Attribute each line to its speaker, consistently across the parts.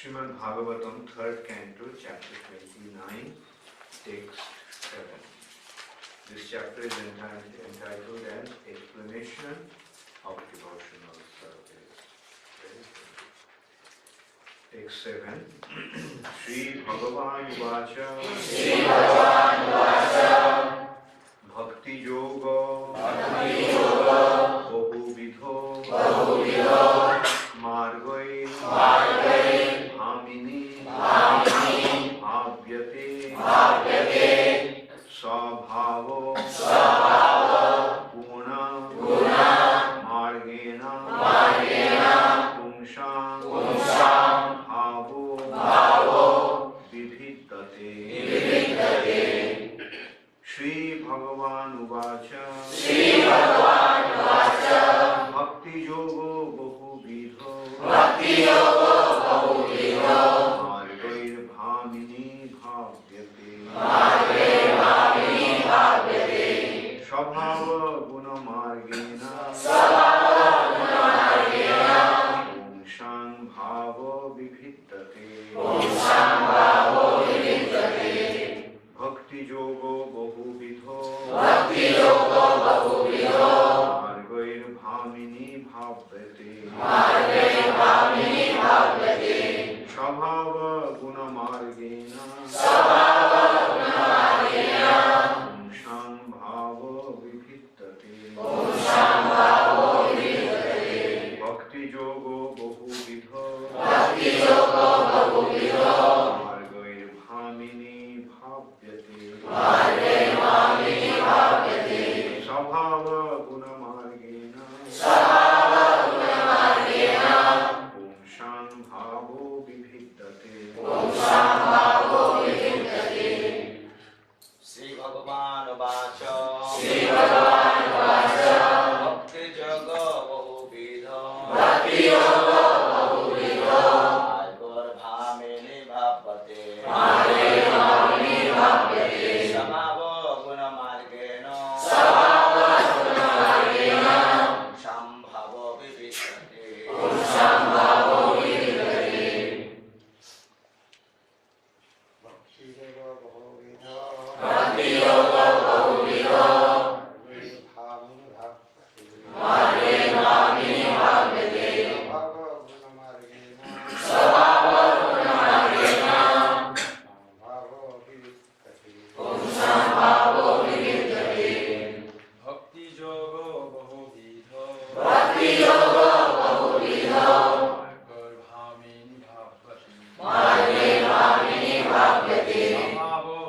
Speaker 1: Srimad Bhagavatam, 3rd Canto, chapter 29, text 7. This chapter is entitled as Explanation of Devotional Service. Text 7. Sri Bhagavan Vacha Bhakti Yoga Bahu Vidho Margai Bhamini Bhavyate Sabhavo Guna Margena Pumsham Bhavo Vividhate. Shri Bhagavan Uvacha Bhakti Yoga Bahu Vidho Margair Bhamini Bhavyate Sabhava Guna Margena Pumsham Bhavo Vividhate. Bhakti Yoga Bahu Vidho Margair Bhamini Bhavyate Sabhava Guna Margena Pumsham Bhavo Vividhate. Bhakti Yoga Bahu Vidho Margair Bhamini Bhavyate Sabhava Guna Margena Pumsham Bhavo Vividhate.
Speaker 2: Sri Bhagavan Vacha Bhakti Yoga Bahu Vidho Margar Bhamini Bhavate Sabhava Guna Margena Shambhavo Vividhate.
Speaker 3: Bhakti Yoga Bahu Vidho Margar Bhamini Bhavati Sabhavo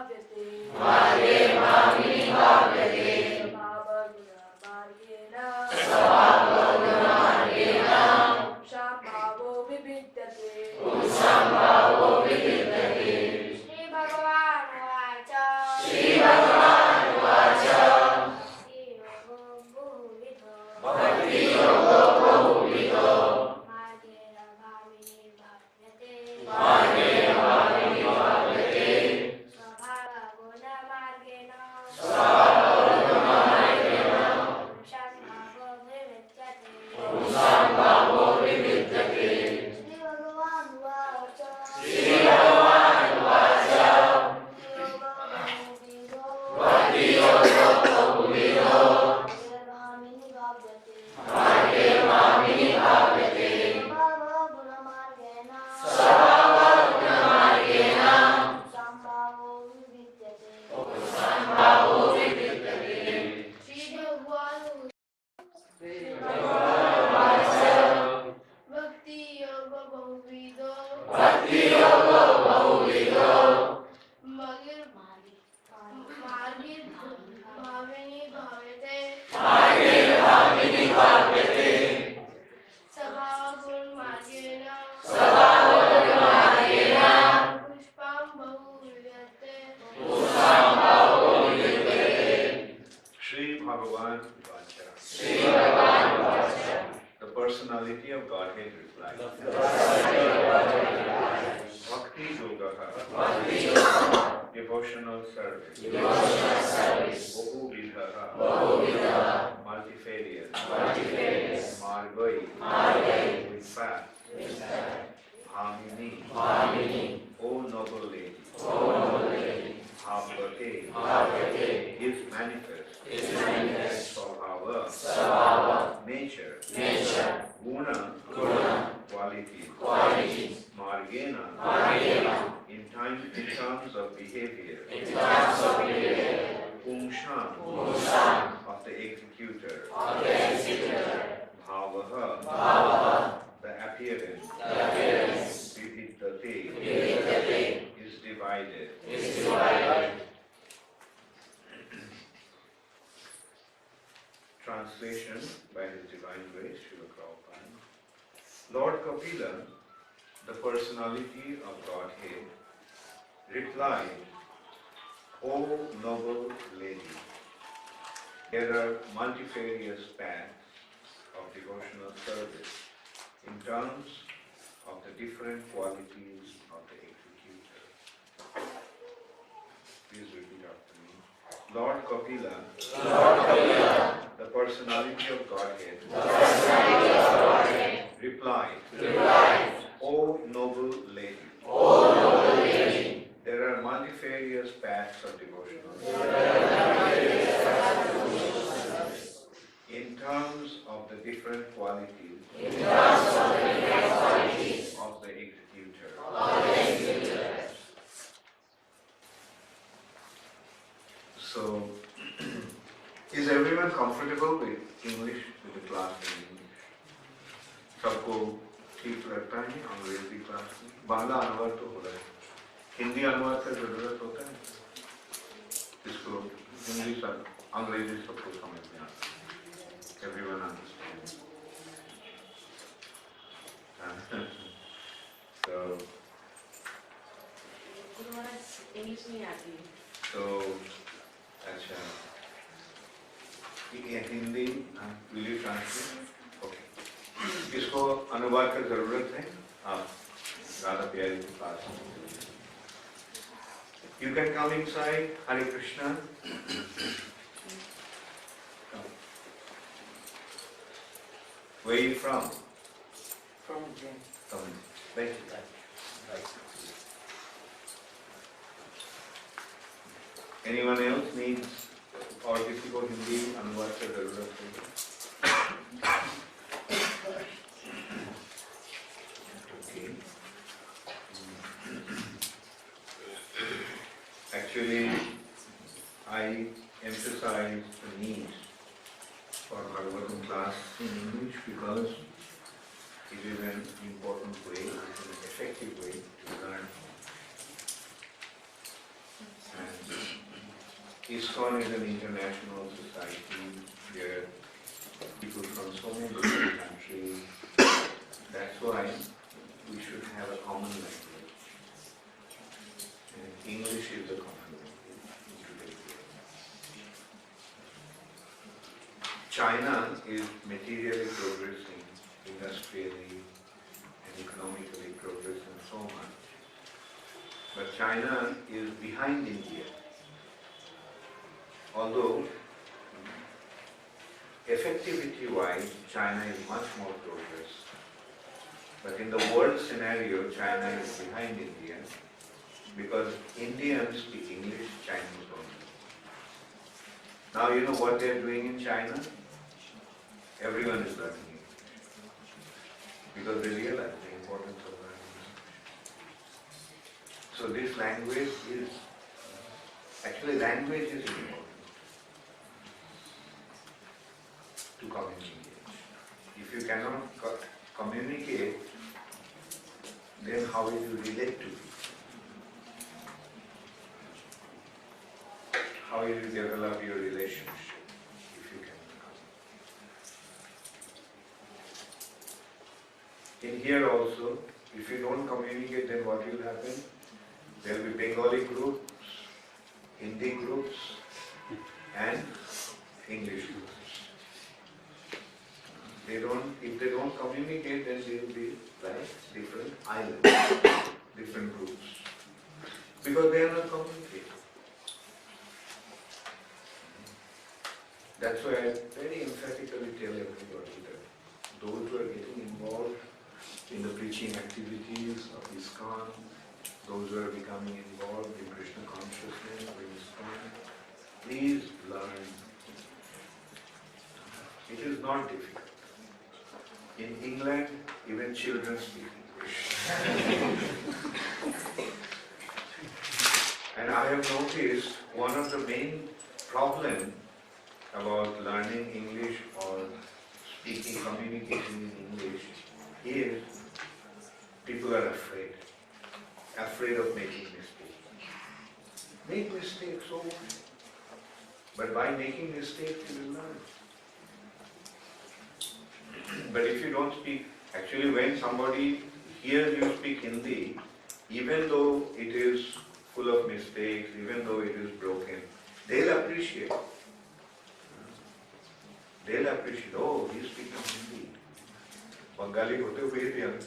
Speaker 4: भाव्यते
Speaker 5: मार्गे मामिनी भाव्यते
Speaker 4: स्वभावगुणमार्गेण पुंसां भावो विभिद्यते श्रीभगवानुवाच
Speaker 5: भक्तियोगो बहुविधो
Speaker 4: मार्गेण भाविनी भाव्यते स्वभावगुणमार्गेण पुंसां भावो विभिद्यते श्रीभगवानुवाच
Speaker 5: भक्तियोगो बहुविधो मार्गे मामिनी भाव्यते
Speaker 4: स्वभावगुणमार्गेण
Speaker 5: पुंसां विभिद्यते
Speaker 4: भक्तियोगो बहुविधो
Speaker 5: भक्तियोगो बहुविधो
Speaker 4: मार्गे भाविनी भाव्यते
Speaker 5: मार्गे मामिनी भाव्यते
Speaker 4: स्वभावगुणमार्गेण पुष्पां बहुविधते
Speaker 5: पुंसां भावो विभिद्यते
Speaker 1: Sri Bhagavan Vacha.
Speaker 5: श्री भगवान वाचा
Speaker 1: The personality of Godhead replied. Bhakti Yogaha. Devotional service. Bahuvidhaha. Multifarious. Margai. With path. Bhamini. O noble lady. Bhavate. Is manifest. Svabhava. Nature. Guna. Quality. Margena. In terms of behavior. Pungshan. Of the executor. Bhavaha. The appearance. Vividdhate. Is divided. Translation by His Divine Grace, Srila Prabhupada. Lord Kapila, the personality of Godhead, replied, O noble lady, there are multifarious paths of devotional service in terms of the different qualities of the executor. Please repeat after me. Lord Kapila, the personality of Godhead, replied, O noble lady, there are multifarious paths of devotional service in terms of the different qualities of the executor. So, is everyone comfortable with English, with the class in English? सबको ठीक लगता है अंग्रेजी class में? बांग्ला अनुवाद तो हो रहा है, हिंदी अनुवाद का जरूरत होता है, इसको हिंदी सब अंग्रेजी सबको समझ में आता है. Everyone understands. So,
Speaker 6: इंग्लिश नहीं आती है.
Speaker 1: तो अच्छा, ये Hindi will you translate? Okay. इसको अनुवाद का जरूरत है, आप राधा प्यारी के पास. You can come inside. Hare Krishna. Come. Where are you from?
Speaker 6: From Jen.
Speaker 1: Come in. Thank you. Anyone else needs और किसी को हिंदी अनुवाद की जरूरत है? Okay. Actually, I emphasize the need for Bhagavatam class in English because it is an important way, it is an effective way to learn. And ISKCON is an international society where people from so many different countries. That's why we should have a common language. And English is the common language in today's world. China is materially progressing, industrially and economically progressing so much. But China is behind India. Although effectivity-wise, China is much more progress. But in the world scenario, China is behind India because Indians speak English, Chinese don't. Now you know what they're doing in China? Everyone is learning English because they realize the importance of learning English. So this language is, actually language is important to communicate. If you cannot communicate, then how will you relate to people? How will you develop your relationship if you cannot communicate? In here also, if you don't communicate, then what will happen? There will be Bengali groups, Hindi groups, and English groups. If they don't communicate, then they will be like different islands, different groups. Because they are not communicating. That's why I very emphatically tell everybody that those who are getting involved in the preaching activities of ISKCON, those who are becoming involved in Krishna consciousness or ISKCON, please learn. It is not difficult. In England, even children speak English. And I have noticed one of the main problems about learning English or speaking, communicating in English is people are afraid of making mistakes. Make mistakes, so but by making mistakes you will learn. But if you don't speak, actually when somebody hears you speak Hindi, even though it is full of mistakes, even though it is broken, they'll appreciate. They'll appreciate, oh, he's speaking Hindi. Bengali होते हुए भी हम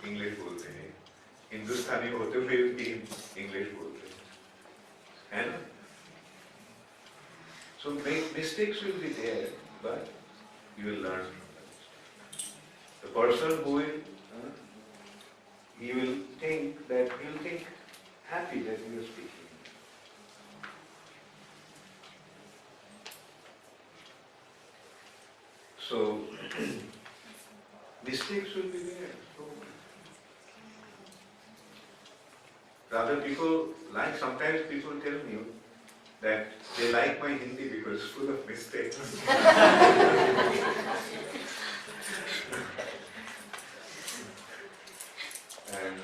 Speaker 1: English बोलते हैं, हिंदुस्तानी होते हुए भी English बोलते हैं, है ना? So mistakes will be there, but you will learn from them. The person who will, he will think happy that you are speaking. So mistakes will be there. So, rather people like, sometimes people tell me that they like my Hindi because it's full of mistakes. And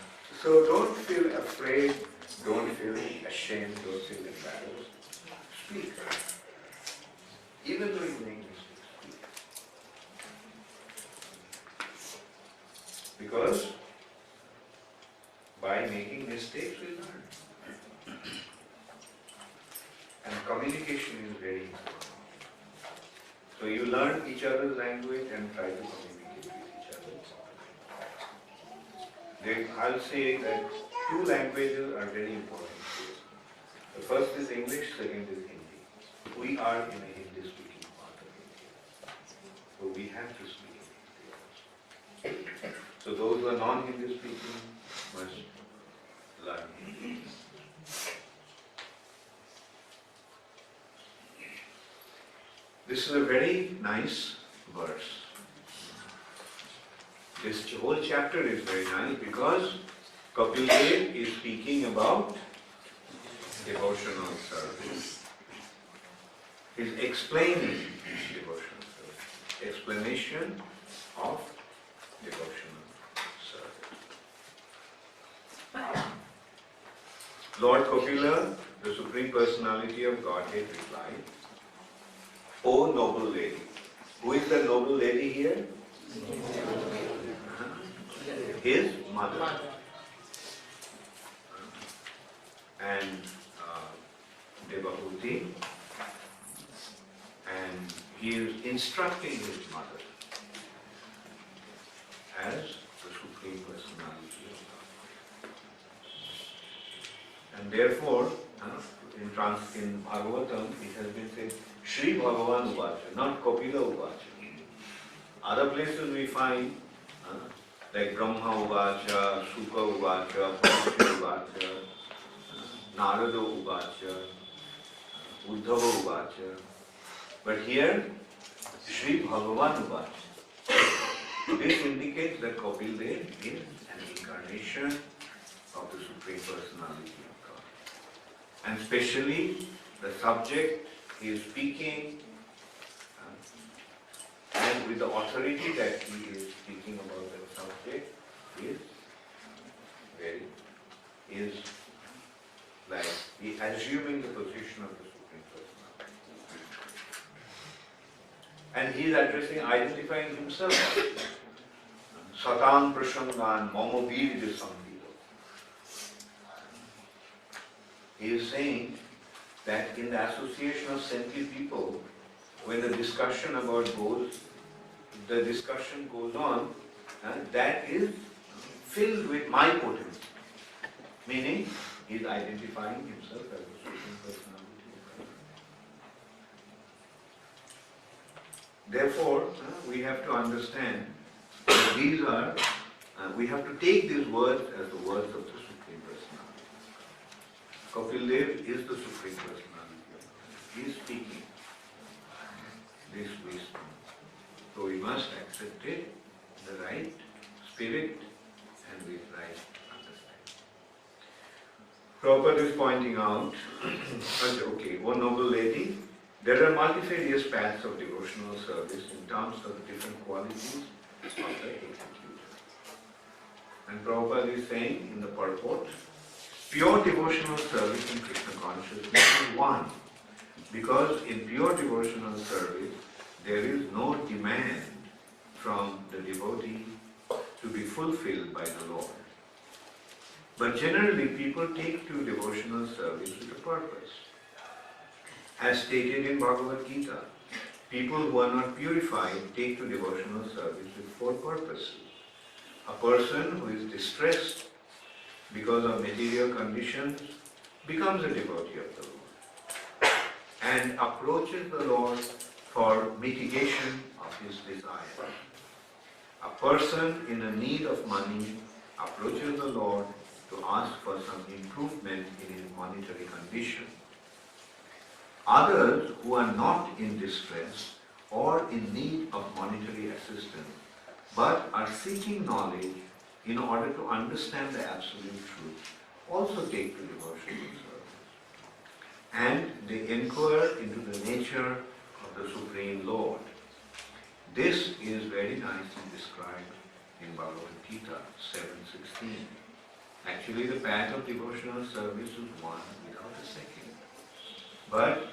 Speaker 1: so don't feel afraid, don't feel ashamed, don't feel embarrassed. Speak. Even though you make mistakes, speak. Because by making mistakes we learn. And communication is very important. So you learn each other's language and try to communicate with each other. I'll say that two languages are very important. The first is English, second is Hindi. We are in a Hindi-speaking part of India. So we have to speak Hindi also. So those who are non-Hindi speaking must learn Hindi. This is a very nice verse. This whole chapter is very nice because Kapil Dev is speaking about devotional service. He is explaining devotional service. Explanation of devotional service. Lord Kapila the Supreme Personality of Godhead replied, O noble lady. Who is the noble lady here? His mother. And Devahuti. And he is instructing his mother as the Supreme Personality of God. And therefore, in Bhagavatam, it has been said, Sri Bhagavan Uvacha, not Kapila Uvacha. Other places we find, like Brahma Uvacha, Sukha Uvacha, Parikshit Uvacha, Narada Uvacha, Uddhava Uvacha. But here, Sri Bhagavan Uvacha. This indicates that Kapil Dev is an incarnation of the Supreme Personality of God. And especially the subject he is speaking, and with the authority that he is speaking about the subject is like he assuming the position of the Supreme Personality. And he is identifying himself. Satan Prashangan Mama Virja Samhita. He is saying that in the association of saintly people, when the discussion goes on, that is filled with my potency. Meaning, he is identifying himself as the Supreme Personality of God. Therefore, we have to understand that these are, we have to take these words as the words of the Supreme Personality. Kapil Dev is the Supreme Personality of God. He is speaking this wisdom. So we must accept it in the right spirit and with right understanding. Prabhupada is pointing out, okay, O noble lady, there are multifarious paths of devotional service in terms of the different qualities of the executor. And Prabhupada is saying in the purport, pure devotional service in Krishna consciousness is one. Because in pure devotional service, there is no demand from the devotee to be fulfilled by the Lord. But generally, people take to devotional service with a purpose. As stated in Bhagavad Gita, people who are not purified take to devotional service with 4 purposes. A person who is distressed because of material conditions becomes a devotee of the Lord and approaches the Lord for mitigation of his desire. A person in a need of money approaches the Lord to ask for some improvement in his monetary condition. Others who are not in distress or in need of monetary assistance but are seeking knowledge in order to understand the absolute truth also take to devotional service. And they inquire into the nature of the Supreme Lord. This is very nicely described in Bhagavad Gita 7:16. Actually, the path of devotional service is one without a second. But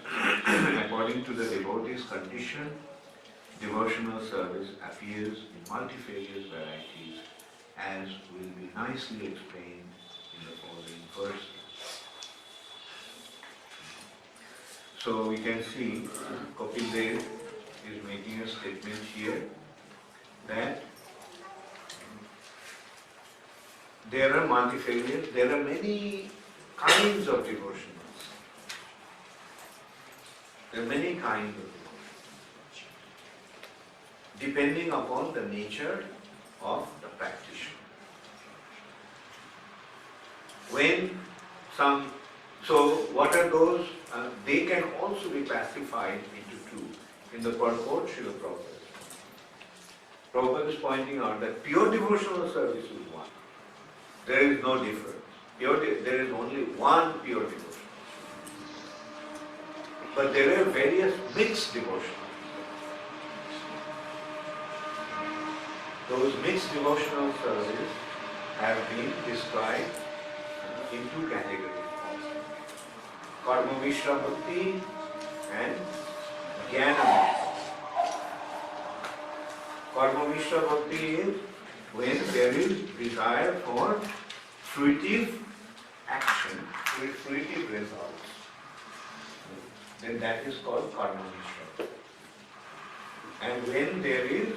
Speaker 1: according to the devotee's condition, devotional service appears in multifarious varieties, as will be nicely explained in the following verses. So we can see Kapil Dev is making a statement here that there are multifarious, there are many kinds of devotionals. There are many kinds of devotionals, depending upon the nature of the practitioner. So what are those? They can also be classified into 2. In the purport, Srila Prabhupada. Prabhupada is pointing out that pure devotional service is one. There is no difference. There is only one pure devotion. But there are various mixed devotions. Those mixed devotional services have been described in 2 categories. Karma Mishra Bhakti and Jnana. Karma Mishra Bhakti is when there is desire for fruitive action, fruitive results. Then that is called Karma Mishra. And when there is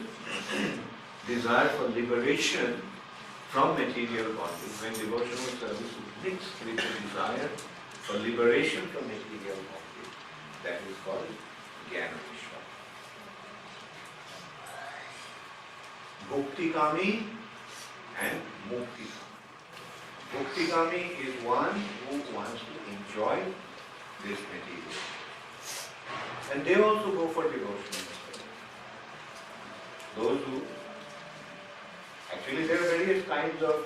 Speaker 1: desire for liberation from material body, when devotional service is mixed with the desire for liberation from material body, that is called Jnana Mishra. Bhuktikami and Muktikami. Bhuktikami is one who wants to enjoy this material. And they also go for devotional service. Those who, actually there are various kinds of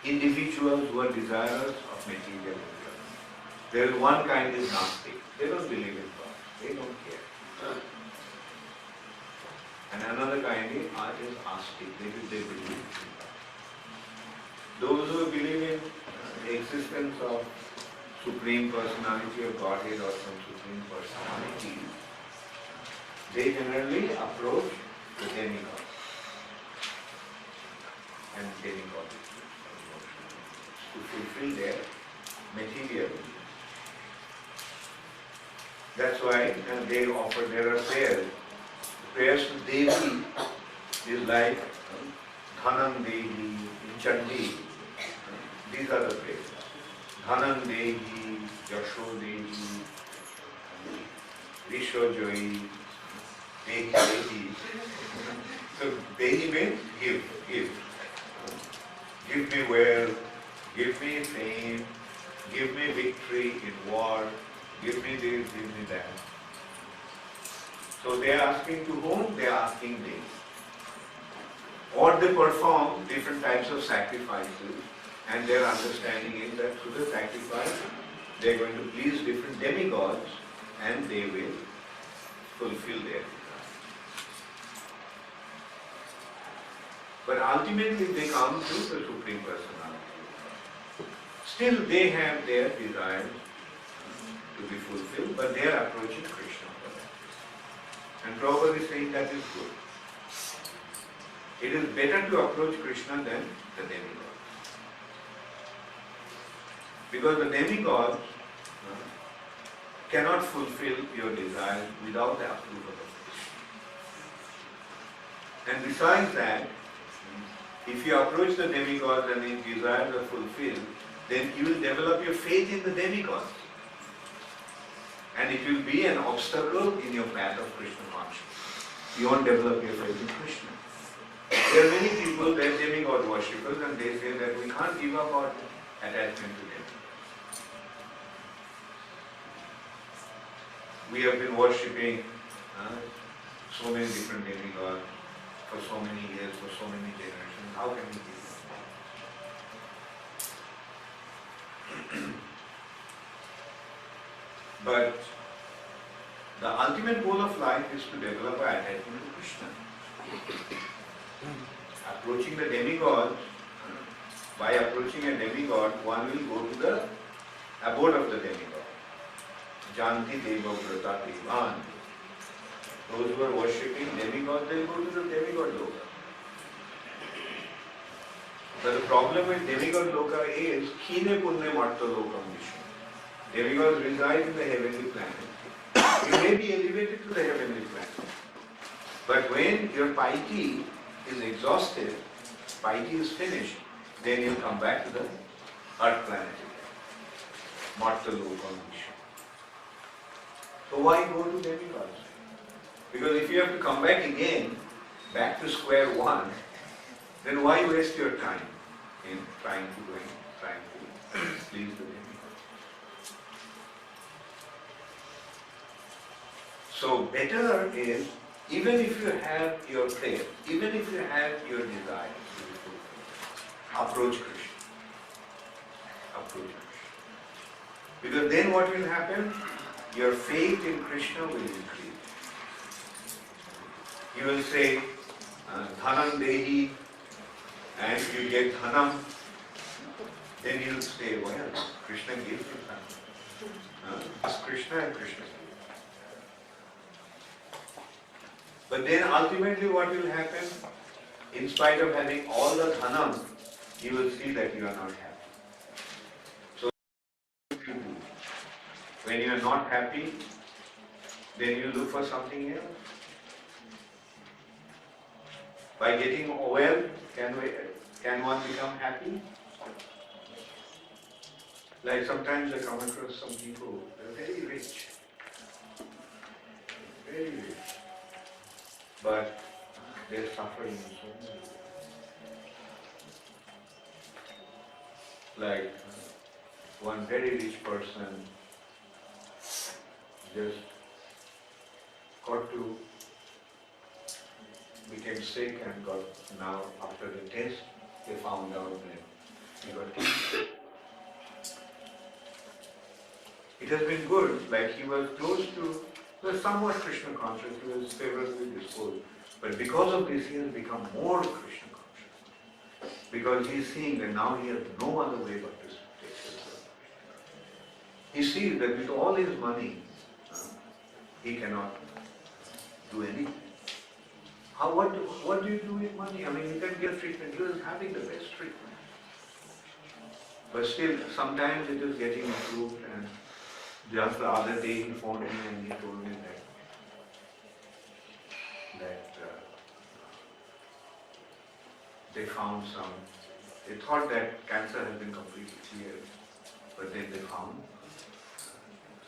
Speaker 1: individuals who are desirous of material income. There is one kind is Gnostic. They don't believe in God. They don't care. And another kind is Astic. They believe in God. Those who believe in the existence of Supreme Personality of Godhead or some Supreme Personality, they generally approach the demigod. And demigod to fulfill their material needs. That's why they offer, there are prayers. Prayers to Devi is like Dhanam Devi, Chandi. These are the prayers. Dhanam Devi, Yasho Devi, Vishwajoyi, Dehi Dehi. So Dehi means give, give. Give me wealth, give me fame, give me victory in war, give me this, give me that. So they are asking to whom? They are asking Devi. Or they perform different types of sacrifices, and their understanding is that through the sacrifice they are going to please different demigods and they will fulfill their desire. But ultimately they come to the Supreme Personality. Still they have their desires to be fulfilled, but they are approaching Krishna for that. And Prabhupada is saying that is good. It is better to approach Krishna than the demigod. Because the demigod cannot fulfill your desires without the approval of Krishna. And besides that, if you approach the demigods and his desires are fulfilled, then you will develop your faith in the demigods. And it will be an obstacle in your path of Krishna consciousness. You won't develop your faith in Krishna. There are many people, they are demigod worshippers, and they say that we can't give up our attachment to them. We have been worshipping so many different demigods for so many years, for so many generations. How can we give up? But the ultimate goal of life is to develop an attachment to Krishna. Approaching the demigod, by approaching a demigod, one will go to the abode of the demigod. Janti Deva Vrata Devan. Those who are worshipping demigod, they go to the demigod loka. But the problem with demigod loka is Khine Punne Matta Lokam Vishnu. Demigods reside in the heavenly planet. You may be elevated to the heavenly planet. But when your piety is exhausted, piety is finished, then you come back to the earth planet again. Matta Lokam Vishnu. So why go to demigods? Because if you have to come back again, back to square one, then why waste your time in trying to please the demigods? So better is, even if you have your prayer, even if you have your desires to be fulfilled, approach Krishna. Approach Krishna. Because then what will happen? Your faith in Krishna will increase. You will say, Dhanam Dehi, and you get Dhanam. then you'll say, well, Krishna gave me something. It's Krishna and Krishna. But then ultimately what will happen, in spite of having all the dhanam, you will see that you are not happy. So what you do? When you are not happy, then you look for something else. By getting wealth, can one become happy? Like sometimes I come across some people, they're very rich. Very rich. But they're suffering so much. Like one very rich person just became sick and now after the test they found out that he got cancer. It has been good, like he was somewhat Krishna conscious, he was favorably disposed. But because of this he has become more Krishna conscious. Because he is seeing that now he has no other way but to take care of Krishna. He sees that with all his money, he cannot do anything. What do you do with money? I mean, you can get treatment. He was having the best treatment. But still, sometimes it is getting improved. And just the other day he phoned me and he told me that they found they thought that cancer has been completely cleared, but then they found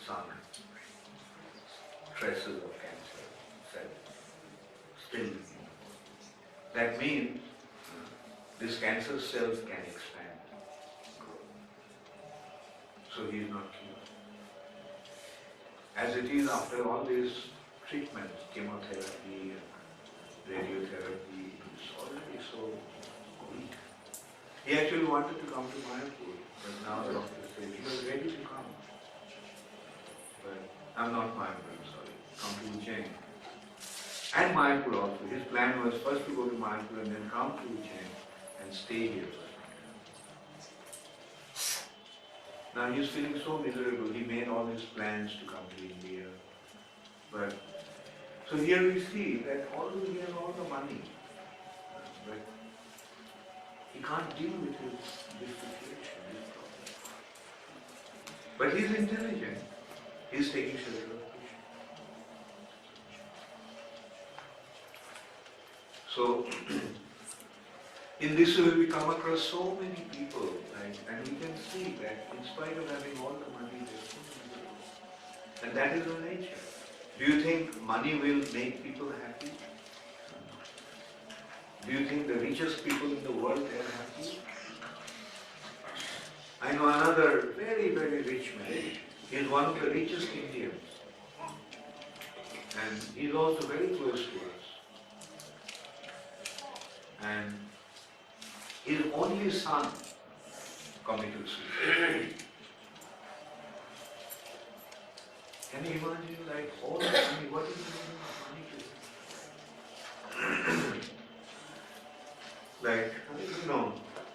Speaker 1: some traces of cancer. Still, that means this cancer cells can expand. So he is not cured. As it is, after all these treatments, chemotherapy, radiotherapy, it's already so weak. He actually wanted to come to Mayapur, but now the doctor said he was ready to come. But I'm not Mayapur, I'm sorry. Come to Ujjain. And Mayapur also. His plan was first to go to Mayapur and then come to Ujjain and stay here. Now he's feeling so miserable. He made all his plans to come to India. But so here we see that although he has all the money, but he can't deal with this situation, this problem. But he's intelligent. He's taking shelter of Krishna. So, in this way we come across so many people, and we can see that in spite of having all the money, they're so miserable. And that is the nature. Do you think money will make people happy? Do you think the richest people in the world are happy? I know another very, very rich man. He is one of the richest Indians. And he is also very close to us. And his only son committed suicide. Can you imagine, like, all the money, what is the meaning of money to him? Like, you know,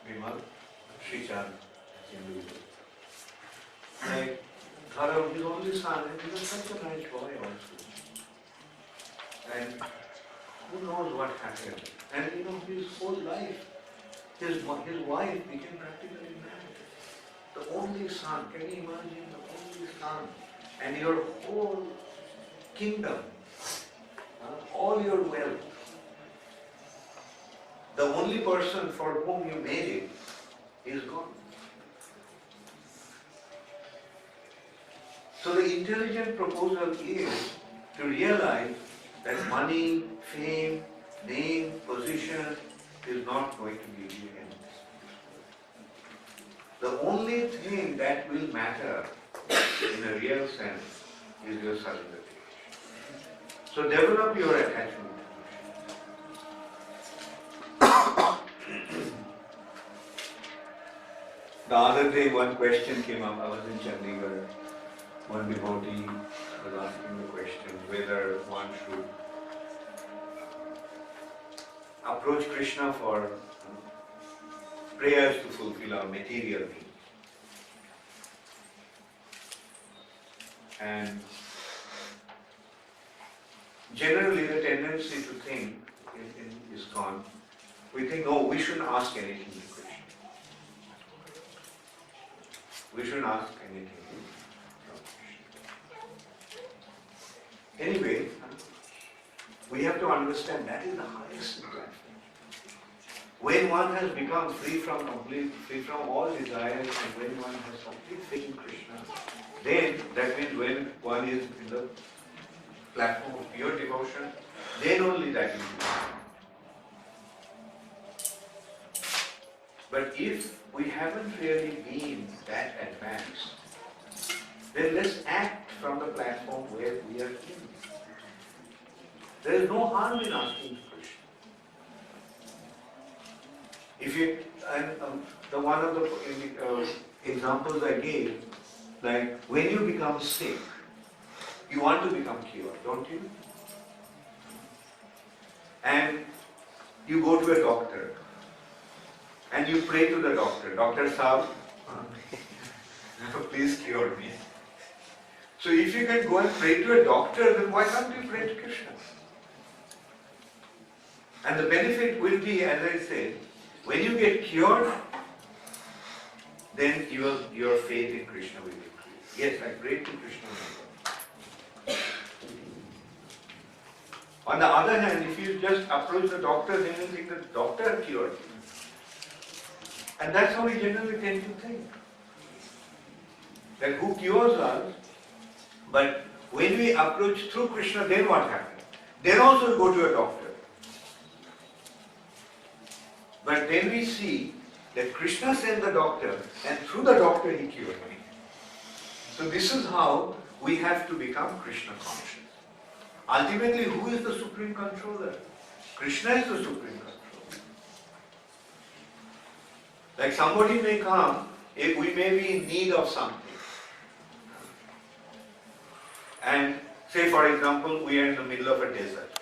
Speaker 1: Vimal, Srichand, like, Dharav, his only son, and he was such a nice boy also. And who knows what happened? And you know, his whole life, his wife became practically mad. The only son, can you imagine, the only son, and your whole kingdom, all your wealth. The only person for whom you made it is gone. So the intelligent proposal is to realize that money, fame, name, position is not going to give you anything. The only thing that will matter in a real sense is your surrender. So develop your attachment. The other day one question came up. I was in Chandigarh. One devotee was asking the question whether one should approach Krishna for prayers to fulfill our material needs. And generally the tendency to think is gone. We think, no, we shouldn't ask anything to Krishna. We shouldn't ask anything from Krishna. Anyway, we have to understand that is the highest platform. When one has become free from all desires, and when one has complete faith in Krishna, then that means when one is in the platform of pure devotion, then only that is possible. But if we haven't really been that advanced, then let's act from the platform where we are in. There is no harm in asking Krishna. If you, and the one of the examples I gave, like when you become sick, you want to become cured, don't you? And you go to a doctor, and you pray to the doctor, Doctor Saab, please cure me. So if you can go and pray to a doctor, then why can't you pray to Krishna? And the benefit will be, as I said, when you get cured, then your faith in Krishna will increase. Yes, I prayed to Krishna. On the other hand, if you just approach the doctor, then you think the doctor cured you. And that's how we generally tend to think. That who cures us, but when we approach through Krishna, then what happens? Then also we go to a doctor. But then we see that Krishna sent the doctor, and through the doctor he cured me. So this is how we have to become Krishna conscious. Ultimately, who is the supreme controller? Krishna is the supreme controller. Like somebody may come, if we may be in need of something. And say for example, we are in the middle of a desert.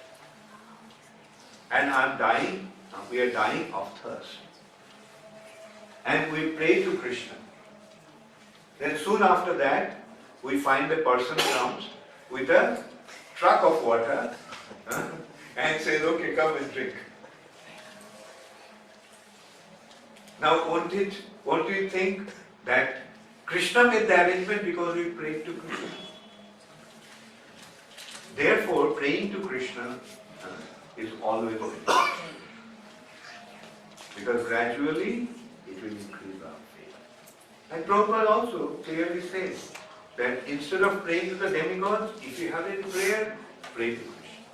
Speaker 1: And I'm dying, we are dying of thirst. And we pray to Krishna. Then soon after that, we find a person comes with a truck of water and says, okay, come and drink. Now, won't you think that Krishna made the arrangement because we prayed to Krishna? Therefore, praying to Krishna is always important. Because gradually, it will increase our faith. And Prabhupada also clearly says that instead of praying to the demigods, if you have any prayer, pray to Krishna.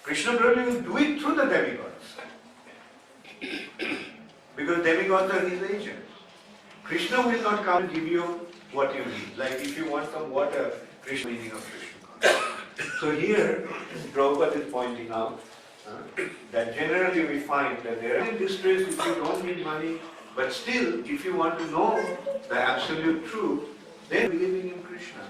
Speaker 1: Krishna probably will do it through the demigods. Because demigods are his agents. Krishna will not come and give you what you need. Like if you want some water, Krishna meaning of Krishna. So here, Prabhupada is pointing out that generally we find that they are in distress if you don't need money, but still, if you want to know the absolute truth, then believing in Krishna.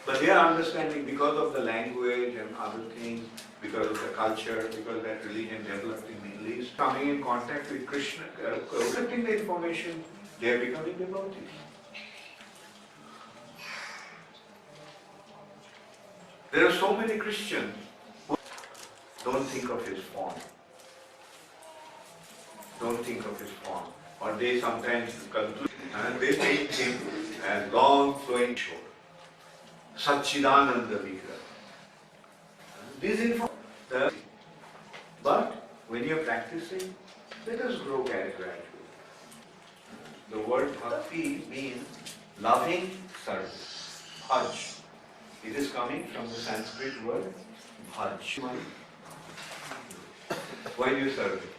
Speaker 1: But they are understanding because of the language and other things, because of the culture, because that religion developed in Middle East, coming in contact with Krishna, accepting the information, they are becoming devotees. There are so many Christians who don't think of his form. Don't think of his form. Or they sometimes conclude and they take him as long flowing shore. Satchidananda Vigraha. This is but when you are practicing, let us grow gradually. The word bhakti means loving service. Bhaj. It is coming from the Sanskrit word bhaj. Why do you serve it?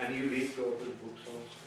Speaker 1: And you read Prabhupada's books also.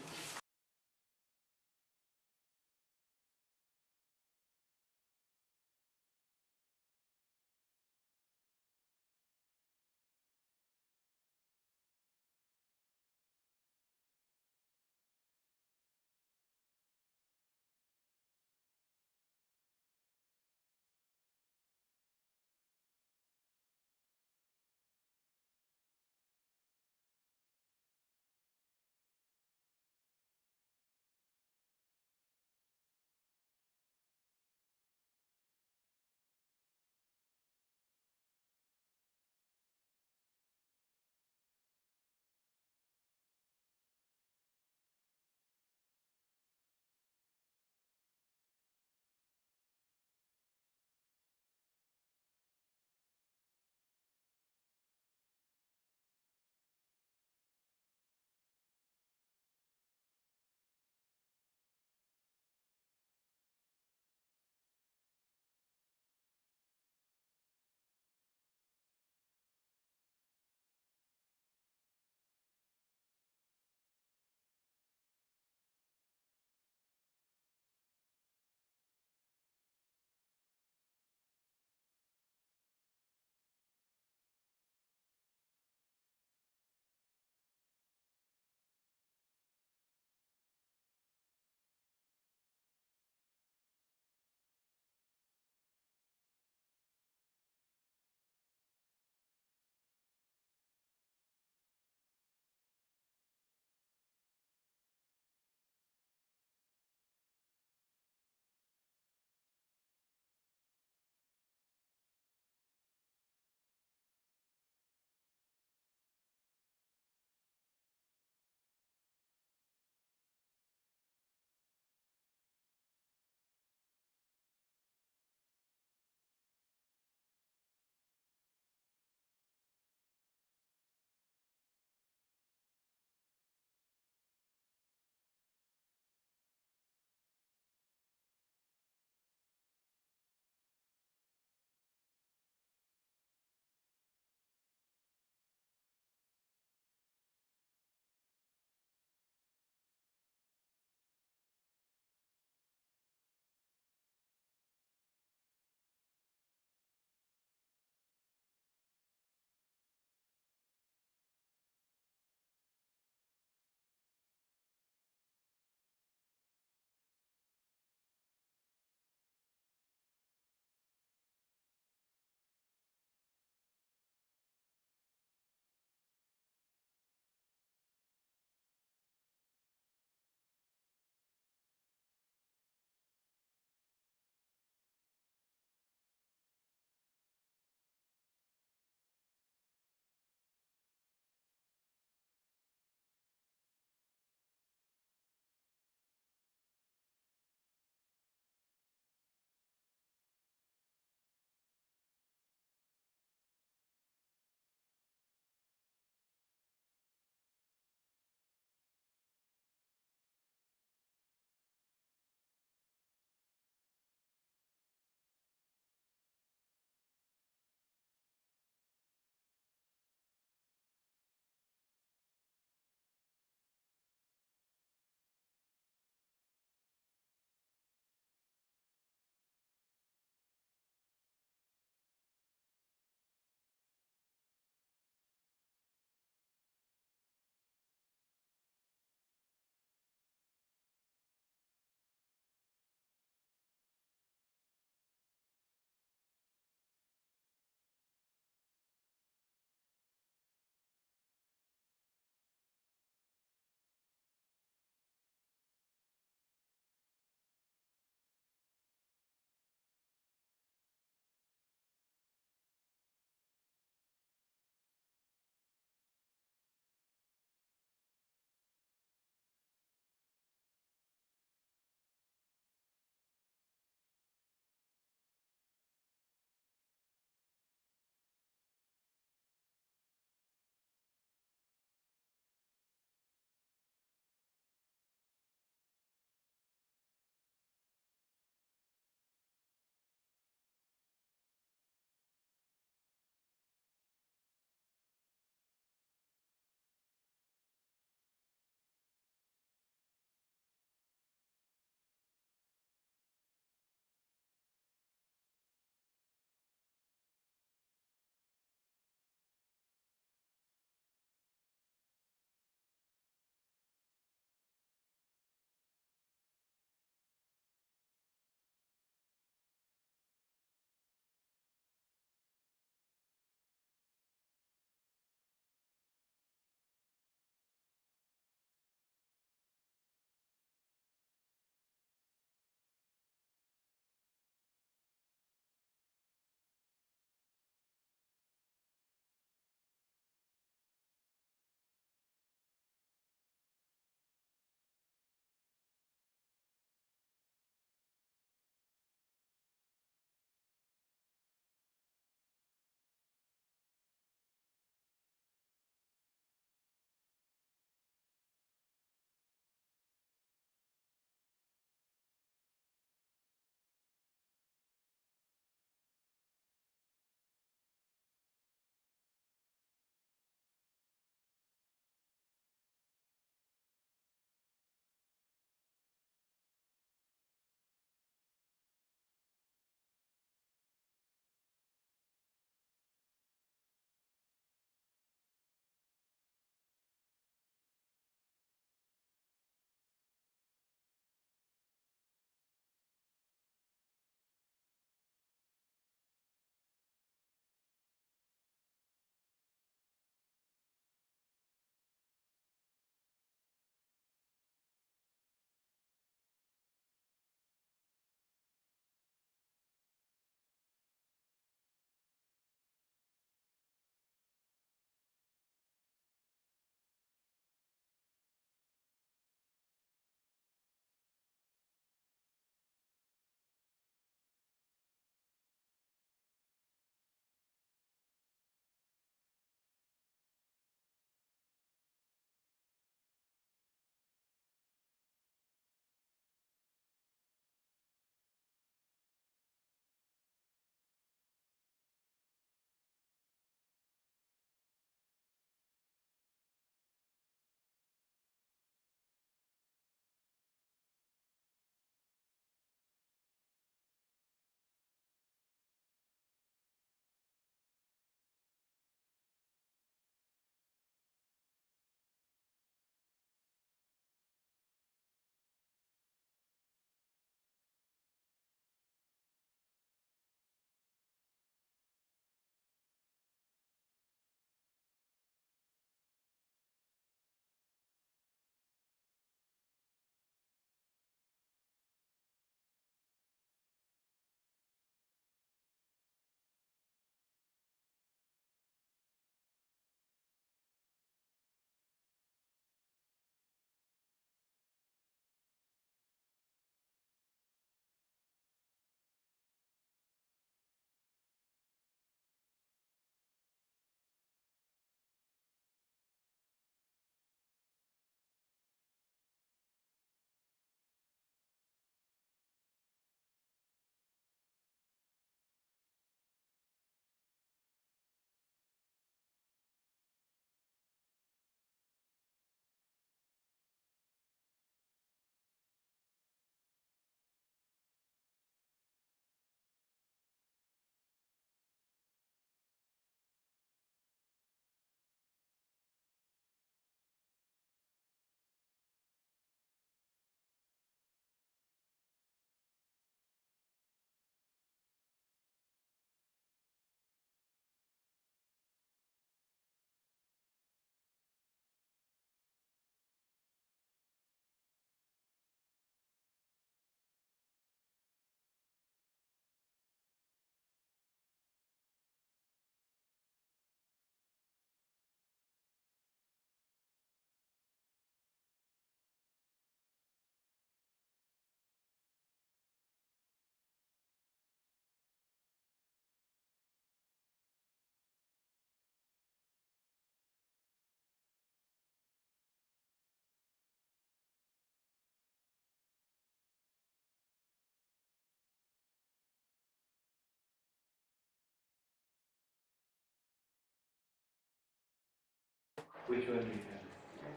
Speaker 1: Which one do you have?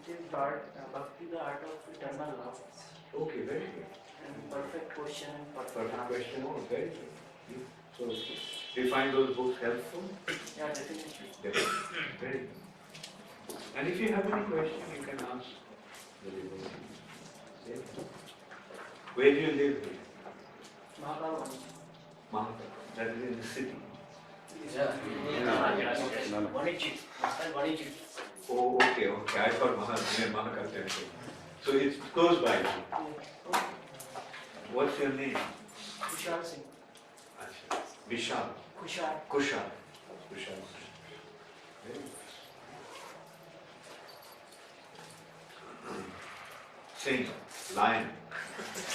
Speaker 6: It is Bhakti, the art of eternal love.
Speaker 1: Okay, very good.
Speaker 6: And perfect question and perfect
Speaker 1: Perfect
Speaker 6: answer.
Speaker 1: question. Oh, very good. So, do you find those books helpful?
Speaker 6: Yeah, definitely.
Speaker 1: Definitely. Very good. And if you have any question, you can ask the devotee. Yeah. Where do you live here?
Speaker 6: Mahabharata.
Speaker 1: Mahaka. That is in the city. Oh, okay, okay. I thought Mahaka temple. So it's close by you. What's your name?
Speaker 6: Kushal Singh.
Speaker 1: Achha. Vishal.
Speaker 6: Kushal.
Speaker 1: Kushal. Kushal. Very good. Sing, lion.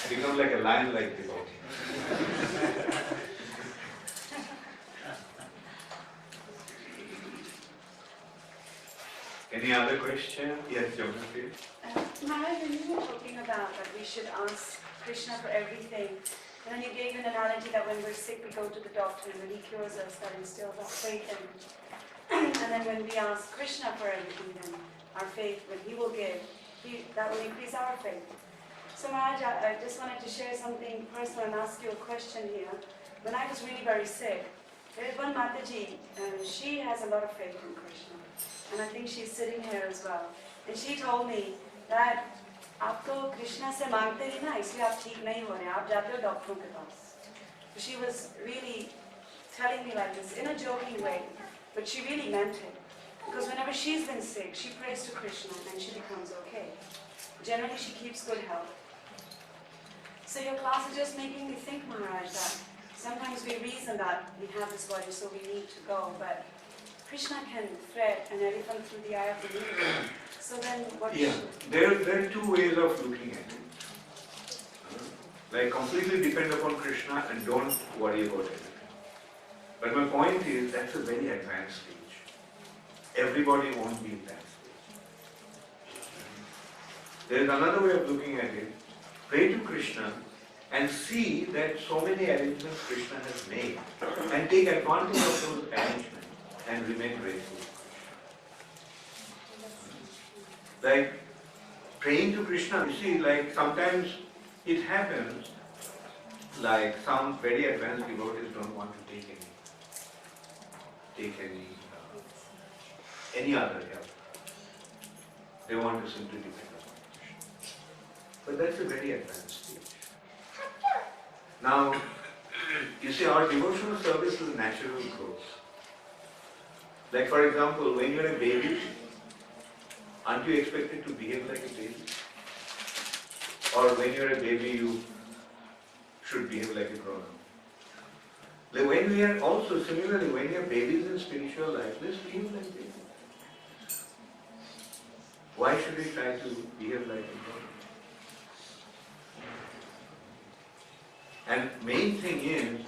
Speaker 1: Become like a lion-like devotee. Any other question? Yes, Geography.
Speaker 7: Maharaj, when you were talking about that we should ask Krishna for everything, and then you gave an analogy that when we're sick we go to the doctor and when he cures us that instills our faith in him. And then when we ask Krishna for everything, then our faith, when he will give, that will increase our faith. So Maharaj, I just wanted to share something personal and ask you a question here. When I was really very sick, there is one Mataji, and she has a lot of faith in Krishna. And I think she's sitting here as well. And she told me that आप तो कृष्णा से मांगते ही ना इसलिए आप ठीक नहीं हो रहे आप जाते हो डॉक्टरों के पास. So she was really telling me like this in a joking way, but she really meant it. Because whenever she's been sick, she prays to Krishna and she becomes okay. Generally she keeps good health. So your class is just making me think, Maharaj, that sometimes we reason that we have this body so we need to go, but Krishna can thread an elephant through the eye of the needle. So then what
Speaker 1: Yeah, there are two ways of looking at it. Like completely depend upon Krishna and don't worry about it. But my point is that's a very advanced stage. Everybody won't be in that stage. There is another way of looking at it. Pray to Krishna and see that so many arrangements Krishna has made and take advantage of those arrangements and remain grateful. Like praying to Krishna, you see, like sometimes it happens, like some very advanced devotees don't want to take any other help. They want to simply depend upon Krishna. But that's a very advanced stage. Now, you see, our devotional service is natural growth. Like for example, when you're a baby, aren't you expected to behave like a baby? Or when you're a baby, you should behave like a grown-up. Like when we are also, similarly, when we are babies in spiritual life, let's behave like babies. Why should we try to behave like a grown-up? And main thing is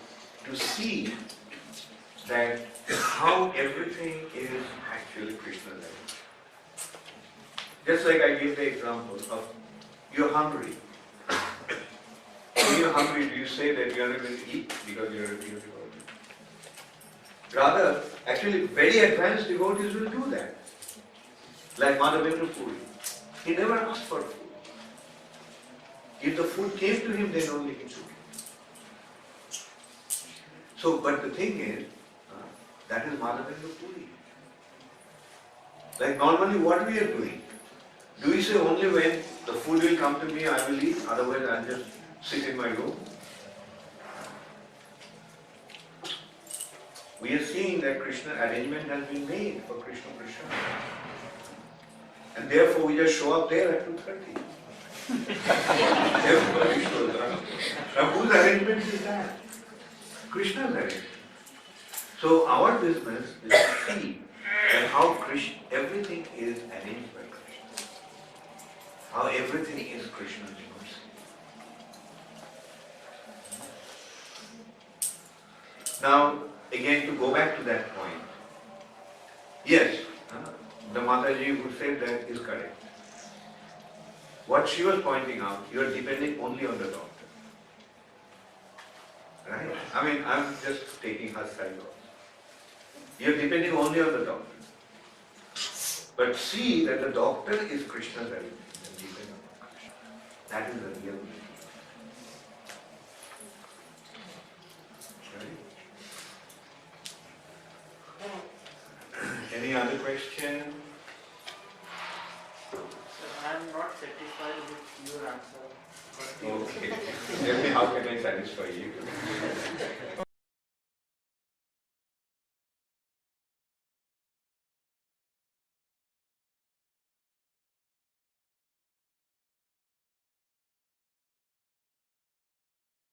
Speaker 1: to see that how everything is actually Krishna-like. Just like I gave the example of you're hungry. When you're hungry, do you say that you're not going to eat because you're a pure devotee? Rather, actually very advanced devotees will do that. Like Madhavendra Puri. He never asked for food. If the food came to him, then only he took it. So, but the thing is, that is Madhavendra Puri. Like normally what we are doing, do we say only when the food will come to me I will eat, otherwise I'll just sit in my room? We are seeing that Krishna arrangement has been made for Krishna Krishna. And therefore we just show up there at 2:30. Everybody shows up. Now whose arrangement is that? Krishna's arrangement. So our business is to see that how everything is arranged by Krishna. How everything is Krishna's mercy. Now, again to go back to that point. Yes, the Mataji who said that is correct. What she was pointing out, you are depending only on the doctor. Right? I mean, I'm just taking her side off. You're depending only on the doctor. But see that the doctor is Krishna's enemy. That is the real meaning. Right? Any other question?
Speaker 6: Sir, I am not satisfied with your answer.
Speaker 1: Okay. Tell me, how can I satisfy you?